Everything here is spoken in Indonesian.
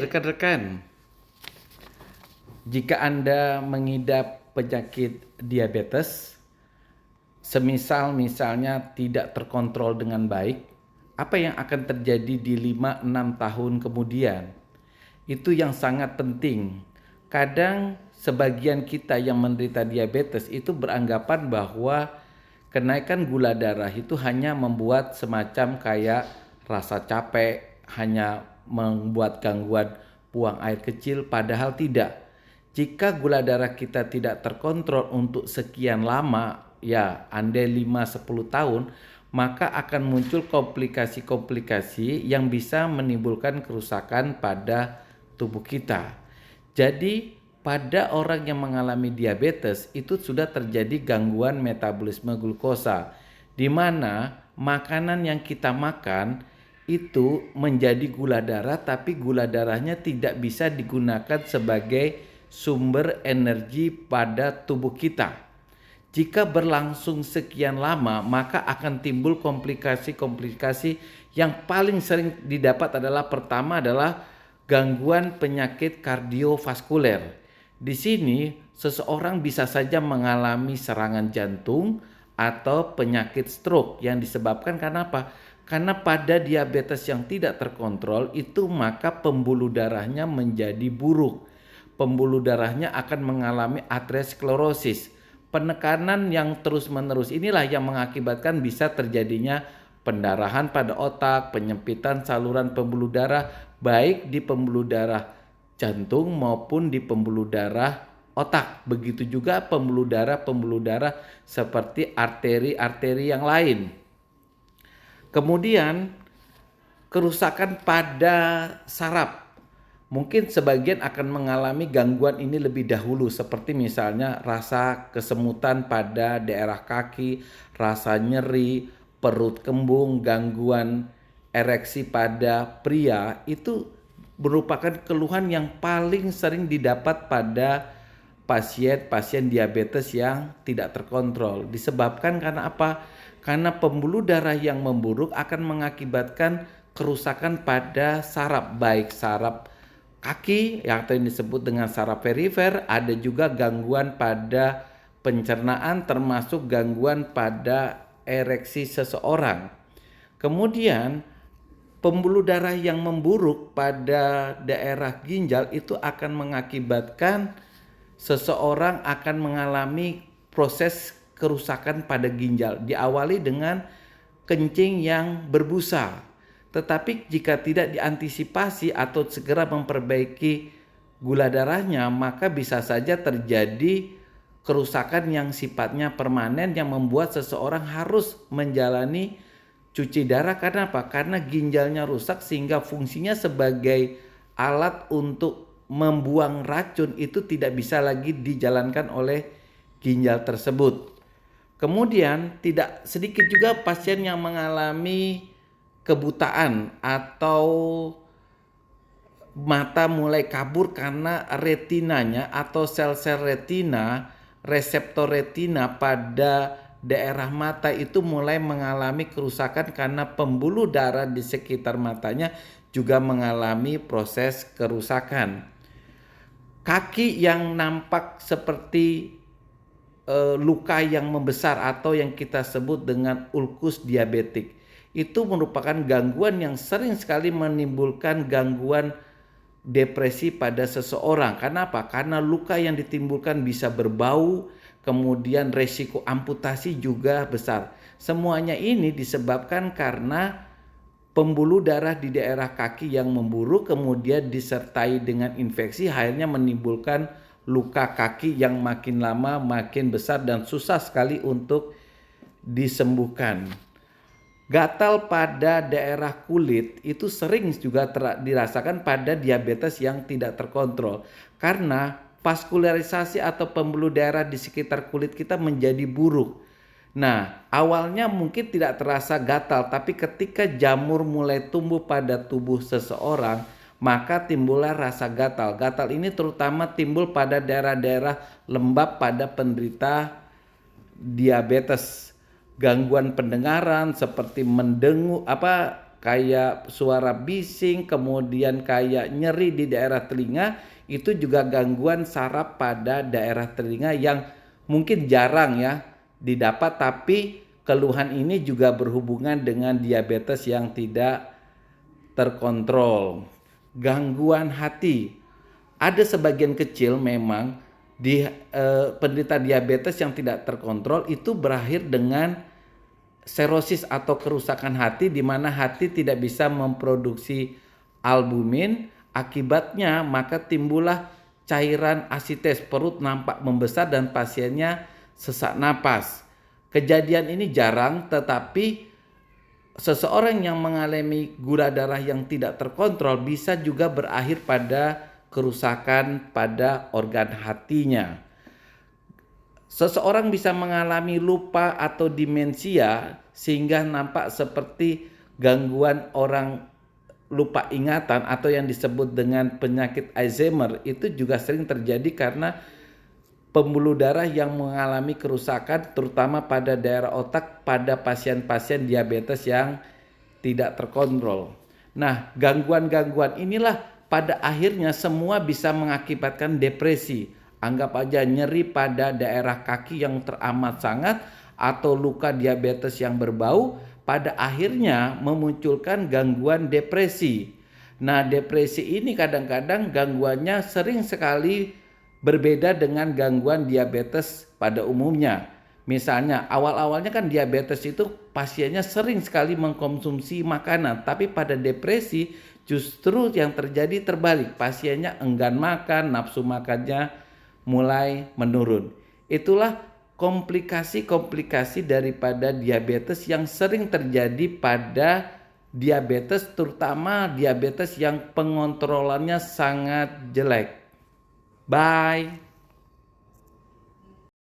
rekan-rekan, jika Anda mengidap penyakit diabetes, misalnya tidak terkontrol dengan baik, apa yang akan terjadi di 5-6 tahun kemudian? Itu yang sangat penting. Kadang sebagian kita yang menderita diabetes itu beranggapan bahwa kenaikan gula darah itu hanya membuat semacam kayak rasa capek, hanya membuat gangguan buang air kecil, padahal tidak. Jika gula darah kita tidak terkontrol untuk sekian lama, ya andai 5-10 tahun, maka akan muncul komplikasi-komplikasi yang bisa menimbulkan kerusakan pada tubuh kita. Jadi pada orang yang mengalami diabetes itu sudah terjadi gangguan metabolisme glukosa, di mana makanan yang kita makan itu menjadi gula darah, tapi gula darahnya tidak bisa digunakan sebagai sumber energi pada tubuh kita. Jika berlangsung sekian lama, maka akan timbul komplikasi-komplikasi yang paling sering didapat adalah pertama adalah gangguan penyakit kardiovaskuler. Di sini seseorang bisa saja mengalami serangan jantung atau penyakit stroke yang disebabkan karena apa? Karena pada diabetes yang tidak terkontrol itu maka pembuluh darahnya menjadi buruk. Pembuluh darahnya akan mengalami aterosklerosis. Penekanan yang terus-menerus inilah yang mengakibatkan bisa terjadinya pendarahan pada otak, penyempitan saluran pembuluh darah baik di pembuluh darah jantung maupun di pembuluh darah otak. Begitu juga pembuluh darah seperti arteri-arteri yang lain. Kemudian kerusakan pada saraf. Mungkin sebagian akan mengalami gangguan ini lebih dahulu, seperti misalnya rasa kesemutan pada daerah kaki, rasa nyeri, perut kembung, gangguan ereksi pada pria, itu merupakan keluhan yang paling sering didapat pada pasien-pasien diabetes yang tidak terkontrol. Disebabkan karena apa? Karena pembuluh darah yang memburuk akan mengakibatkan kerusakan pada saraf, baik saraf kaki yang disebut dengan saraf perifer, ada juga gangguan pada pencernaan termasuk gangguan pada ereksi seseorang. Kemudian pembuluh darah yang memburuk pada daerah ginjal itu akan mengakibatkan seseorang akan mengalami proses kerusakan pada ginjal. Diawali dengan kencing yang berbusa. Tetapi jika tidak diantisipasi atau segera memperbaiki gula darahnya, maka bisa saja terjadi kerusakan yang sifatnya permanen yang membuat seseorang harus menjalani cuci darah. Karena apa? Karena ginjalnya rusak sehingga fungsinya sebagai alat untuk membuang racun itu tidak bisa lagi dijalankan oleh ginjal tersebut. Kemudian tidak sedikit juga pasien yang mengalami kebutaan atau mata mulai kabur karena retinanya atau sel-sel retina, reseptor retina pada daerah mata itu mulai mengalami kerusakan karena pembuluh darah di sekitar matanya juga mengalami proses kerusakan. Kaki yang nampak seperti luka yang membesar atau yang kita sebut dengan ulkus diabetik, itu merupakan gangguan yang sering sekali menimbulkan gangguan depresi pada seseorang. Karena apa? Karena luka yang ditimbulkan bisa berbau, kemudian resiko amputasi juga besar. Semuanya ini disebabkan karena pembuluh darah di daerah kaki yang memburuk, kemudian disertai dengan infeksi, akhirnya menimbulkan luka kaki yang makin lama makin besar dan susah sekali untuk disembuhkan. Gatal pada daerah kulit itu sering juga dirasakan pada diabetes yang tidak terkontrol karena vaskularisasi atau pembuluh darah di sekitar kulit kita menjadi buruk. Nah, awalnya mungkin tidak terasa gatal, tapi ketika jamur mulai tumbuh pada tubuh seseorang, maka timbullah rasa gatal. Gatal ini terutama timbul pada daerah-daerah lembab pada penderita diabetes. Gangguan pendengaran seperti mendengu kayak suara bising, kemudian kayak nyeri di daerah telinga, itu juga gangguan saraf pada daerah telinga yang mungkin jarang ya didapat, tapi keluhan ini juga berhubungan dengan diabetes yang tidak terkontrol. Gangguan hati, ada sebagian kecil memang di penderita diabetes yang tidak terkontrol itu berakhir dengan serosis atau kerusakan hati, di mana hati tidak bisa memproduksi albumin. Akibatnya maka timbullah cairan asites, perut nampak membesar dan pasiennya sesak napas. Kejadian ini jarang, tetapi seseorang yang mengalami gula darah yang tidak terkontrol bisa juga berakhir pada kerusakan pada organ hatinya. Seseorang bisa mengalami lupa atau demensia sehingga nampak seperti gangguan orang lupa ingatan atau yang disebut dengan penyakit Alzheimer. Itu juga sering terjadi karena pembuluh darah yang mengalami kerusakan terutama pada daerah otak pada pasien-pasien diabetes yang tidak terkontrol. Nah, gangguan-gangguan inilah pada akhirnya semua bisa mengakibatkan depresi. Anggap aja nyeri pada daerah kaki yang teramat sangat atau luka diabetes yang berbau, pada akhirnya memunculkan gangguan depresi. Nah, depresi ini kadang-kadang gangguannya sering sekali berbeda dengan gangguan diabetes pada umumnya. Misalnya awal-awalnya kan diabetes itu pasiennya sering sekali mengkonsumsi makanan, tapi pada depresi justru yang terjadi terbalik, pasiennya enggan makan, nafsu makannya mulai menurun. Itulah komplikasi-komplikasi daripada diabetes yang sering terjadi pada diabetes, terutama diabetes yang pengontrolannya sangat jelek. Bye.